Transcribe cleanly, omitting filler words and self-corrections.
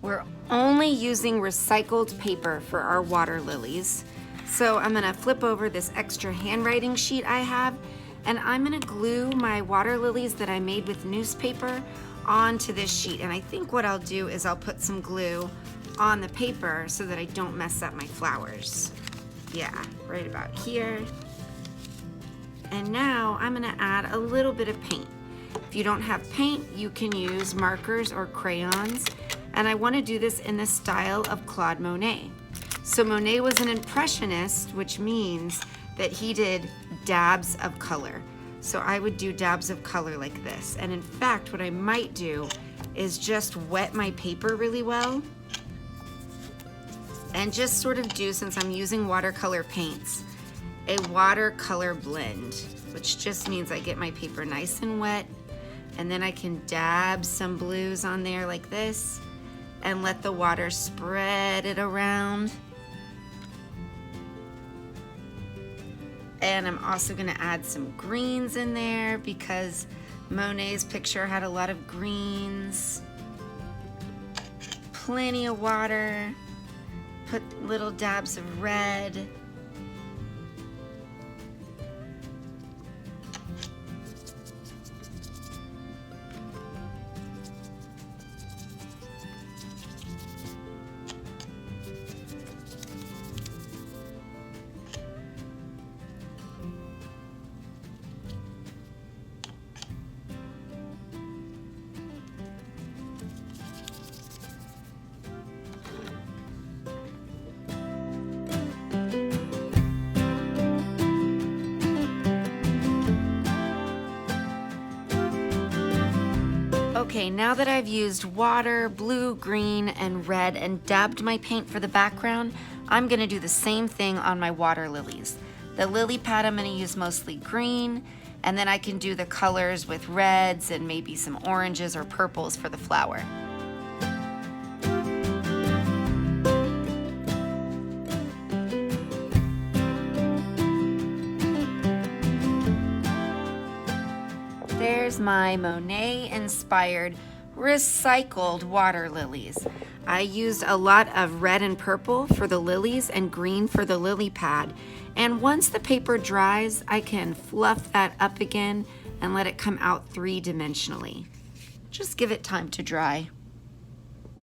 We're only using recycled paper for our water lilies. So I'm gonna flip over this extra handwriting sheet I have, and I'm gonna glue my water lilies that I made with newspaper onto this sheet. And I think what I'll do is I'll put some glue on the paper so that I don't mess up my flowers. Yeah, right about here. And now I'm gonna add a little bit of paint. If you don't have paint, you can use markers or crayons. And I wanna do this in the style of Claude Monet. So Monet was an impressionist, which means that he did dabs of color. So I would do dabs of color like this. And in fact, what I might do is just wet my paper really well and just sort of do, since I'm using watercolor paints, a watercolor blend, which just means I get my paper nice and wet, and then I can dab some blues on there like this and let the water spread it around. And I'm also gonna add some greens in there because Monet's picture had a lot of greens. Plenty of water. Put little dabs of red. Okay, now that I've used water, blue, green, and red and dabbed my paint for the background, I'm gonna do the same thing on my water lilies. The lily pad I'm gonna use mostly green, and then I can do the colors with reds and maybe some oranges or purples for the flower. There's my Monet-inspired recycled water lilies. I used a lot of red and purple for the lilies and green for the lily pad. And once the paper dries, I can fluff that up again and let it come out three-dimensionally. Just give it time to dry.